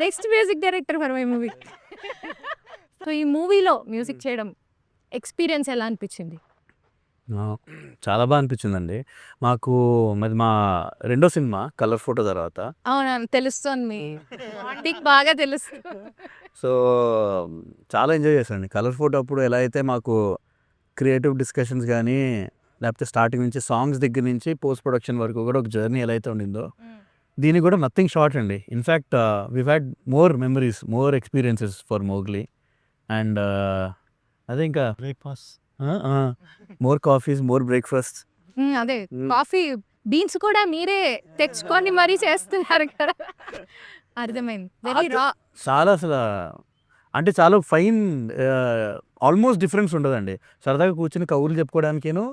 Next music director for my movie. So ఈ మూవీలో music చేయడం ఎక్స్పీరియన్స్ ఎలా అనిపించింది? చాలా బాగా అనిపించిందండి మాకు. మరి మా రెండో సినిమా కలర్ ఫోటో తర్వాత. అవును, తెలుస్తుంది మీ ఆంటీకి బాగా తెలుస్తుంది. సో చాలా ఎంజాయ్ చేశానండి కలర్ ఫోటో అప్పుడు. ఎలా అయితే మాకు క్రియేటివ్ డిస్కషన్స్ కానీ, లేకపోతే స్టార్టింగ్ నుంచి సాంగ్స్ దగ్గర నుంచి పోస్ట్ ప్రొడక్షన్ వరకు కూడా ఒక జర్నీ ఎలా అయితే ఉండిందో, దీనికి కూడా నథింగ్ షార్ట్ అండి. In fact we had more memories, more experiences for Mowgli. And అదే ఇంకా breakfast more coffees, more breakfast. అదే కాఫీ బీన్స్ కూడా మీరే తెచ్చుకొని మరీ చేస్తున్నారు కదా. అర్థమైంది. వెరీ రా. చాలా అసలు అంటే చాలా ఫైన్, ఆల్మోస్ట్ డిఫరెన్స్ ఉండదండి. సరదాగా కూర్చుని కబుర్లు చెప్పుకోవడానికేను,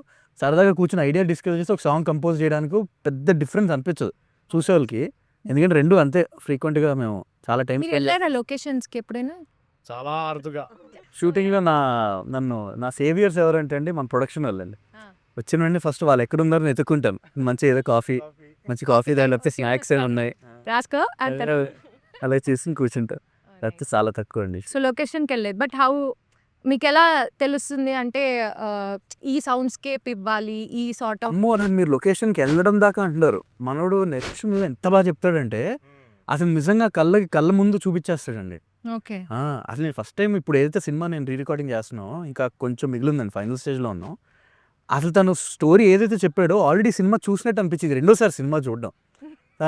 సరదాగా కూర్చుని ఐడియా డిస్కస్ చేసి ఒక సాంగ్ కంపోజ్ చేయడానికి పెద్ద డిఫరెన్స్ అనిపించదు చూసేవాళ్ళకి. ఎందుకంటే రెండు అంతే ఫ్రీక్వెంట్గా మేము చాలా టైం మీరు వెళ్ళారా లొకేషన్స్కి ఎప్పుడైనా? చాలా అరుదుగా. షూటింగ్లో నా సేవియర్స్ ఎవరంటే అండి మన ప్రొడక్షన్ వాళ్ళండి. వచ్చిన వెంటనే ఫస్ట్ వాళ్ళు ఎక్కడున్నారని ఎత్తుక్కుంటాం. మంచి ఏదో మంచి కాఫీ లేకపోతే స్నాక్స్ ఏమి ఉన్నాయి రాసుకో అంటారు. అలా చేసి కూర్చుంటాం. లేకపోతే చాలా తక్కువ అండి. సో లొకేషన్కి వెళ్ళలేదు. బట్ హౌ మీకు ఎలా తెలుస్తుంది అంటే ఈ సౌండ్ స్కేప్ ఇవ్వాలి, ఈ సార్ట్ ఆఫ్? అమ్మో అని మీరు లొకేషన్కి వెళ్ళడం దాకా అంటున్నారు. మనోడు నెక్స్ట్ ఎంత బాగా చెప్తాడంటే అసలు నిజంగా కళ్ళ ముందు చూపించేస్తాడండి. ఓకే. అసలు నేను ఫస్ట్ టైం ఇప్పుడు ఏదైతే సినిమా నేను రీ రికార్డింగ్ చేస్తున్నానో, ఇంకా కొంచెం మిగిలిందండి, ఫైనల్ స్టేజ్లో ఉన్నాం. అసలు తను స్టోరీ ఏదైతే చెప్పాడో ఆల్రెడీ సినిమా చూసినట్టు అనిపించింది రెండోసారి సినిమా చూడడం.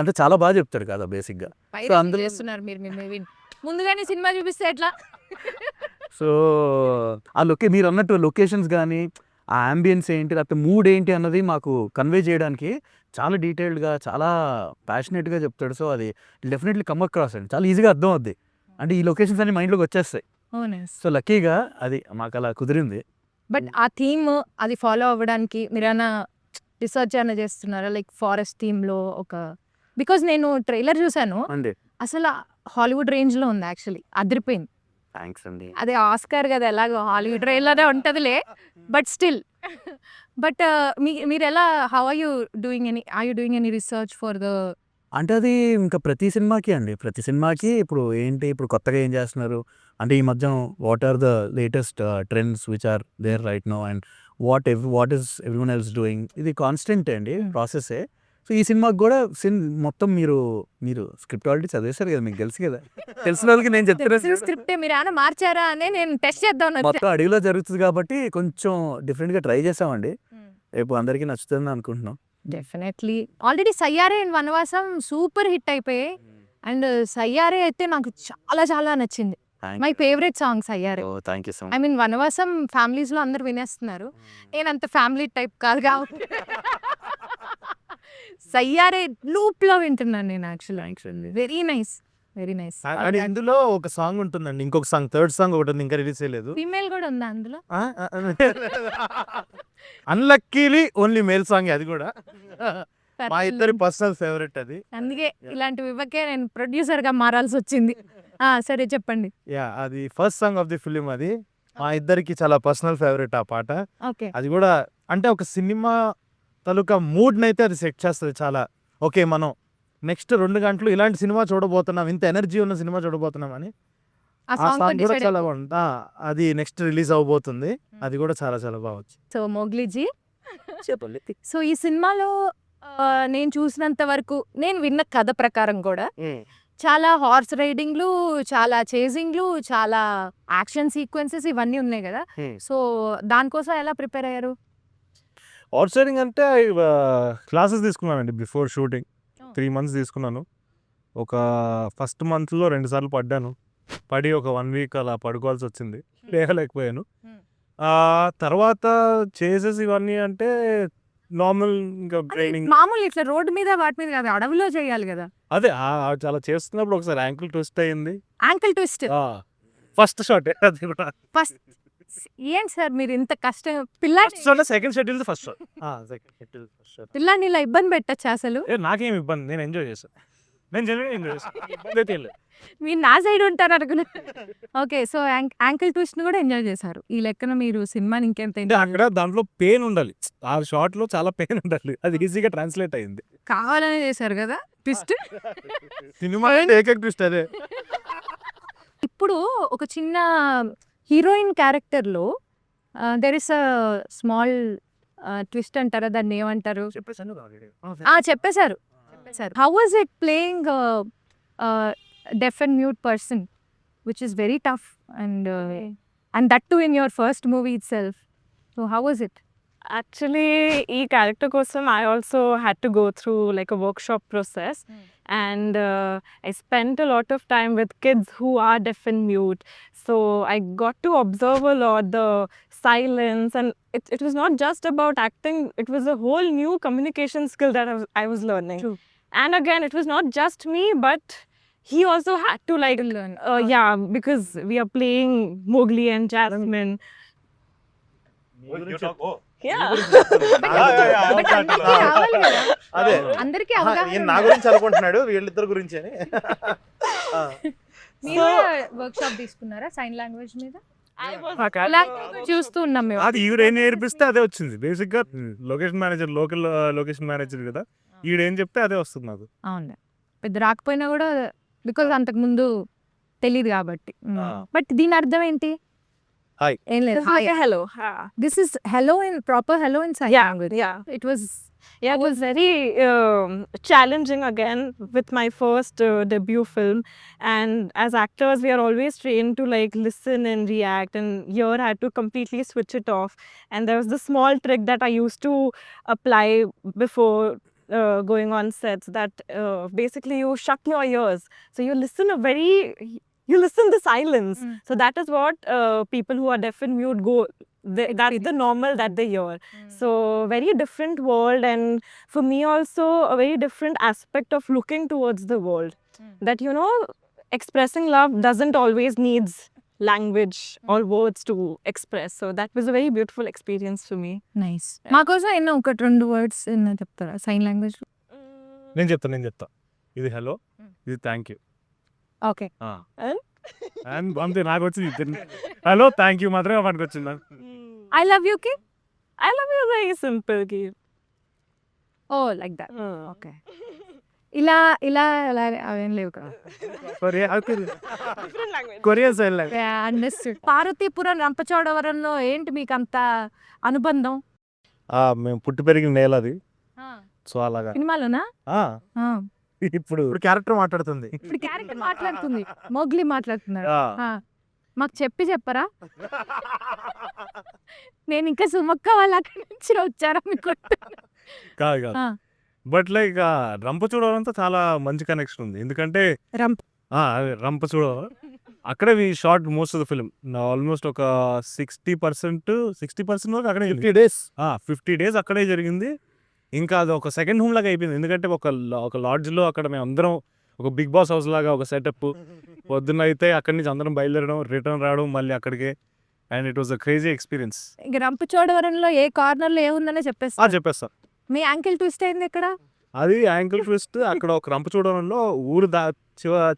అంటే చాలా బాగా చెప్తాడు కదా బేసిక్గా. సో అందులో చేస్తున్నారు మీరు ముందుగానే సినిమా చూపిస్తే ఎట్లా? సో మీరు అన్నట్టు లొకేషన్స్ కానీ, ఆ అంబియన్స్ ఏంటి, లేకపోతే మూడ్ ఏంటి అన్నది మాకు కన్వే చేయడానికి చాలా డీటెయిల్డ్గా, చాలా ప్యాషనేట్గా చెప్తాడు. సో అది డెఫినెట్లీ కమ్ అక్రాస్ అండి, చాలా ఈజీగా అర్థం అవుద్ది. అంటే ఈ లొకేషన్స్ అన్ని మైండ్లోకి వచ్చేస్తాయి. సో లక్కీగా అది మాకు అలా కుదిరింది. బట్ ఆ థీమ్ అది ఫాలో అవ్వడానికి మీరైనా రీసెర్చ్ అయినా చేస్తున్నారా? లైక్ ఫారెస్ట్ థీమ్లో ఒక, బికాజ్ నేను ట్రైలర్ చూసాను, అండి అసలు హాలీవుడ్ రేంజ్లో ఉంది. యాక్చువల్లీ అదిరిపోయింది. థ్యాంక్స్ అండి. అదే ఆస్కార్ కదా, ఎలాగో హాలీవుడ్ ట్రైలరే ఉంటుందిలే. బట్ స్టిల్ బట్ మీరు ఎలా, how are you doing any research for the? అంటే అది ఇంకా ప్రతి సినిమాకి అండి, ప్రతి సినిమాకి ఇప్పుడు ఏంటి, ఇప్పుడు కొత్తగా ఏం చేస్తున్నారు అంటే ఈ మధ్య what are the latest trends which are there right no, and what is everyone else doing, ఇది కాన్స్టెంట్ అండి, ప్రాసెస్సే. సో ఈ సినిమాకి కూడా మొత్తం మీరు స్క్రిప్ట్ ఆల్రెడీ చదివేశారు కదా, మీకు తెలుసు కదా. తెలిసిన వాళ్ళకి నేను చెప్తాను, స్క్రిప్ట్ మీరు ఏమైనా మార్చారా అని నేను టెస్ట్ చేద్దాం. మొత్తం అడవిలో జరుగుతుంది కాబట్టి కొంచెం డిఫరెంట్గా ట్రై చేసామండి. రేపు అందరికీ నచ్చుతుంది అనుకుంటున్నాం. Definitely. Already Saiyaara and Vanavasam super hit అయిపోయాయి. అండ్ సయ్యారే అయితే నాకు చాలా చాలా నచ్చింది. My favourite song Saiyaara. Thank you so I much. Mean Vanavasam ఫ్యామిలీస్లో అందరు వినేస్తున్నారు, నేను అంత ఫ్యామిలీ టైప్ కాదు కాబట్టి సయ్యారే లూప్లో వింటున్నాను నేను. యాక్చువల్లీ థ్యాంక్స్ అండి. Very nice, very nice. And ఇందులో ఒక సాంగ్ ఉంటుందండి, ఇంకొక సాంగ్, థర్డ్ సాంగ్ ఒకటి ఉంది, ఇంకా రిలీజ్ చేయలేదు. ఫీమేల్ కూడా ఉందా అందులో? అన్లక్కీలీ ఓన్లీ మేల్ సాంగ్ అది కూడా. మా ఇద్దరి పర్సనల్ ఫేవరెట్ అది. అందుకే ఇలాంటివి ఇవ్వకే నేను ప్రొడ్యూసర్గా మారాల్సి వచ్చింది. సరే చెప్పండి. అది first song of the film. అది మా ఇద్దరికి చాలా పర్సనల్ ఫేవరెట్ ఆ పాట. ఓకే. అది కూడా అంటే ఒక సినిమా తాలూకా మూడ్ని అయితే అది సెట్ చేస్తుంది చాలా. ఓకే, మనం నెక్స్ట్ 2 గంటలు ఇలాంటి సినిమా చూడబోతున్నాం, ఇంత ఎనర్జీ ఉన్న సినిమా చూడబోతున్నాం అని. ఆ సాంగ్ కూడా చాలా బాగుంది. అది నెక్స్ట్ రిలీజ్ అవబోతుంది. అది కూడా చాలా చాలా బాగుంది. సో మోగ్లీజీ చెప్పండి. సో ఈ సినిమాలో నేను చూసినంత వరకు, నేను విన్న కథ ప్రకారం కూడా చాలా హార్స్ రైడింగ్లు, చాలా చేజింగ్లు, చాలా యాక్షన్ సీక్వెన్సెస్ ఇవన్నీ ఉన్నాయి కదా. సో దానికోసం ఎలా ప్రిపేర్ అయ్యారు? హార్స్ రైడింగ్ అంటే క్లాసెస్ తీసుకున్నానండి బిఫోర్ షూటింగ్. 3 months తీసుకున్నాను. ఒక ఫస్ట్ మంత్లో 2 సార్లు పడ్డాను. పడి ఒక 1 week అలా పడుకోవాల్సి వచ్చింది, లేకపోయాను. తర్వాత చేసేసి ఇవన్నీ అంటే నార్మల్ ఇంకా ట్రైనింగ్. మామూలు ఇట్లా రోడ్డు మీద వాటి మీద కాదు, అడవిలో చేయాలి కదా. అదే చాలా చేస్తున్నప్పుడు ఒకసారి యాంకిల్ ట్విస్ట్ అయింది. యాంకిల్ ట్విస్ట్ ఫస్ట్ షాట్ అది కూడా. ఫస్ట్ ఏంటి సార్ మీరు ఇంత కష్టం? పిల్లాడి సెకండ్ షెడ్యూల్ ఫస్ట్ షాట్. పిల్లాడిని ఇలా ఇబ్బంది పెట్టచ్చు అసలు? నాకేం ఇబ్బంది, నేను ఎంజాయ్ చేశాను. నేను జనరల్గా ఎంజాయ్ చేశాను, ఇబ్బంది అయితే ఏం లేదు. మీరు నా సైడ్ ఉంటారు అనుకున్నా. ఓకే. సో, యాంకిల్ ట్విస్ట్‌ని కూడా ఎంజాయ్ చేశారు. ఈ లెక్కన మీరు సినిమాని ఇంకెంత అంటే ఎంజాయ్ అక్కడ దాంట్లో పెయిన్ ఉండాలి. ఆ షాట్‌లో చాలా పెయిన్ ఉండాలి. అది ఈజీగా ట్రాన్స్‌లేట్ అయింది. కావాలనే చేశారు కదా! ట్విస్ట్. సినిమా ఏకైక ట్విస్ట్ అదే. ఇప్పుడు ఒక చిన్న హీరోయిన్ క్యారెక్టర్‌లో there is a small twist అంటారా? దాన్ని ఏమంటారు? చెప్పేసాను ఆల్రెడీ. చెప్పేశారు. How was it playing deaf and mute person which is very tough and that too in your first movie itself. So, how was it? Actually, ఈ character కోసం I also had to go through like a workshop process, and I spent a lot of time with kids who are deaf and mute. So I got to observe a lot the silence, and it was not just about acting, it was a whole new communication skill that I was learning. True. And again, it was not just me, but he also had to like learn. yeah, because we are playing Mowgli and Jasmine. Yeah. But అందరికీ రావాలి కదా! అదే అందరికీ ఆహా, అవగాహన ఈయన నా ఉండాలి. గురించి అనుకుంటున్నాడు వీళ్ళిద్దరు గురించి అని. ఆ, మీరు కూడా వర్క్షాప్ తీసుకున్నారా సైన్ లాంగ్వేజ్ మీద? I was ఇలాంటివి చూస్తూ ఉన్నాం మేము. అది ఈవిడ ఏం నేర్పిస్తే అదే వచ్చింది. బేసిక్‌గా లొకేషన్ మేనేజర్ లొకేషన్ మేనేజర్ కదా! ఈవిడేం చెప్తే అదే వస్తుంది నాకు. అవును. పెద్ద రాకపోయినా కూడా బికాజ్ అంతకుముందు తెలీదు కాబట్టి. ఆ. బట్ దీని అర్థం ఏంటి? హాయ్. ఏం లేదు. It's like a hello. This is hello in proper hello in sign Yeah, language. yeah. It was Yeah, it was very challenging again with my first debut film. And as actors, we are always trained to like listen and react. And here I had to completely switch it off. And there was the small trick that I used to apply before going on sets that basically you shut your ears. So you listen you listen the silence. Mm. So that is what people who are deaf and mute go. That's the normal that they hear. So very different world, and for me also a very different aspect of looking towards the world. That expressing love doesn't always needs language or words to express. So that was a very beautiful experience for me. Nice. మా కోసం ఎన్నో ఒకటి 2 words ఎన్నో చెప్తారా sign language? నేను చెప్తా. ఇది hello, ఇది థ్యాంక్ యూ. ఓకే. అండ్ అంతే నాకు వచ్చింది. హలో, థ్యాంక్ యూ మాత్రమే మనకు వచ్చింది. ఐ లవ్ యూ కి? I love you very simple. Oh like that. Okay. ఇలా ఇలా అలా అవేం లేవు కదా. Different language. Korean sign language. Understood. Parvathipuram రంపచోడవరంలో ఏంటి మీకు అంత అనుబంధం? మేము పుట్టి పెరిగిన నేల అది. సో అలాగా సినిమాలోనా? ఆ, ఆ. ఇప్పుడు ఇప్పుడు క్యారెక్టర్ మాట్లాడుతుంది. ఇప్పుడు క్యారెక్టర్ మాట్లాడుతుంది. మోగ్లీ మాట్లాడుతున్నారు. ఆ, ఆ. మాకు చెప్పరా? నేను ఇంకా సుమక్క వాళ్ళ అక్కడి నుంచి వచ్చారా మీకు? కాదు ఆ. బట్ లైక్ రంపచూడవరంతో చాలా మంచి కనెక్షన్ ఉంది. ఎందుకంటే రంప అదే రంపచూడవరం అక్కడే we shot most of the film. Almost ఒక 60% వరకు అక్కడే 50 days 50 days అక్కడే జరిగింది. ఇంకా అది ఒక సెకండ్ హోమ్ లాగా అయిపోయింది. ఎందుకంటే ఒక లాడ్జ్లో అక్కడ మేము అందరం ఒక బిగ్ బాస్ హౌస్ లాగా ఒక సెటప్. పొద్దున్న అయితే అక్కడి నుంచి అందరం బయలుదేరడం, రిటర్న్ రావడం మళ్ళీ అక్కడికే. And it was a crazy experience. ఇంక రంపచోడవరంలో ఏ కార్నర్ లో ఏముందనే చెప్పేస్తా. చెప్పేస్తా. మీ యాంకిల్ ట్విస్ట్ అయింది ఎక్కడ? అది యాంకిల్ ట్విస్ట్. అక్కడ ఒక రంపచూడవరంలో ఊరు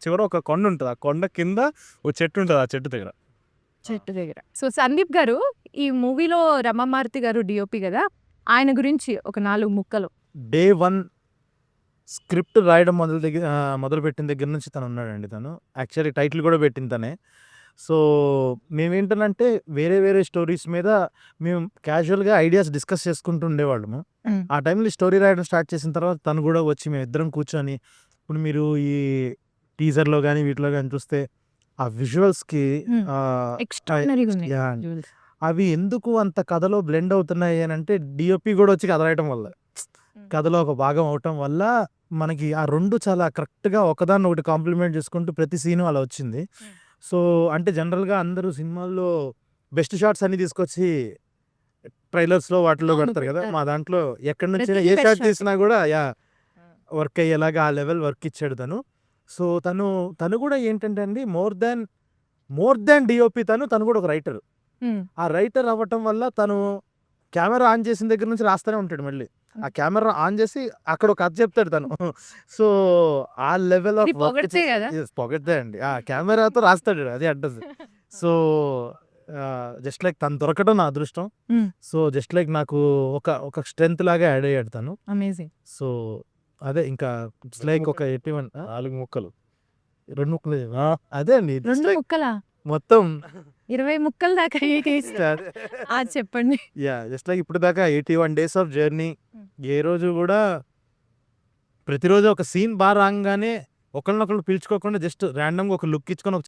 చివర ఒక కొండ ఉంటుంది. ఆ కొండ కింద ఒక చెట్టు ఉంటుంది. ఆ చెట్టు దగ్గర చెట్టు దగ్గర. సో సందీప్ గారు ఈ మూవీలో రమామారుతి గారు డిఓపి కదా, ఆయన గురించి ఒక 4 ముక్కలు. డే 1 స్క్రిప్ట్ రాయడం మొదలు పెట్టిన దగ్గర నుంచి తను ఉన్నాడండి. తను యాక్చువల్లీ టైటిల్ కూడా పెట్టింది తనే. సో మేమేంటనంటే వేరే స్టోరీస్ మీద మేము క్యాజువల్గా ఐడియాస్ డిస్కస్ చేసుకుంటూ ఉండేవాళ్ళము. ఆ టైంలో స్టోరీ రాయడం స్టార్ట్ చేసిన తర్వాత తను కూడా వచ్చి మేమిద్దరం కూర్చొని, ఇప్పుడు మీరు ఈ టీజర్లో కానీ వీటిలో కానీ చూస్తే ఆ విజువల్స్కి ఎక్స్ట్రాడినరీగా ఉన్నాయి. Yeah, visuals. అవి ఎందుకు అంత కథలో బ్లెండ్ అవుతున్నాయి అని అంటే డిఓపి కూడా వచ్చి కథ రాయడం వల్ల, కథలో ఒక భాగం అవటం వల్ల మనకి ఆ 2 చాలా కరెక్ట్గా ఒకదాన్ని ఒకటి కాంప్లిమెంట్ చేసుకుంటూ ప్రతి సీను అలా వచ్చింది. సో అంటే జనరల్గా అందరూ సినిమాల్లో బెస్ట్ షాట్స్ అన్ని తీసుకొచ్చి ట్రైలర్స్లో వాటిలో అవును, పెడతారు కదా. పెడతారు. మా దాంట్లో ఎక్కడి నుంచి ప్రతిదీ ఏ best షాట్ shot. తీసినా కూడా వర్క్ అయ్యేలాగా ఆ లెవెల్ వర్క్ ఇచ్చాడు తను. సో తను కూడా ఏంటంటే అండి మోర్ దాన్ డిఓపి తను కూడా ఒక రైటర్. Hmm. ఆ రైటర్ అవ్వటం వల్ల తను కెమెరా ఆన్ చేసిన దగ్గర నుంచి రాస్తూనే ఉంటాడు మళ్ళీ. ఆ కెమెరా ఆన్ చేసి అక్కడ ఒక కథ చెప్తాడు తను. సో ఆ లెవెల్ ఆఫ్ ఇది పొగడ్తే కదా? పొగడ్తే అండి. ఆ కెమెరాతో రాస్తాడు అది అడ్రస్. సో జస్ట్ లైక్ తను దొరకడం నా అదృష్టం. Hmm. సో జస్ట్ లైక్ నాకు ఒక స్ట్రెంత్ లాగా యాడ్ అయ్యాడు తను. అమేజింగ్. సో అదే ఇంకా ఇట్స్ లైక్ ఒక 81 4 ముక్కలు. 2 ముక్కలు అదే అండి. It's 2 like ముక్కలా? మొత్తం 20 ముక్కల దాకా చెప్పండి. జస్ట్ లైక్ ఇప్పుడు దాకా 81 days ఆఫ్ జర్నీ. ఏ రోజు కూడా ప్రతిరోజు ఒక సీన్ బాగా రాగానే ఒకళ్ళనొకళ్ళు పిలుచుకోకుండా జస్ట్ ర్యాండమ్గా ఒక లుక్ ఇచ్చుకొని ఒక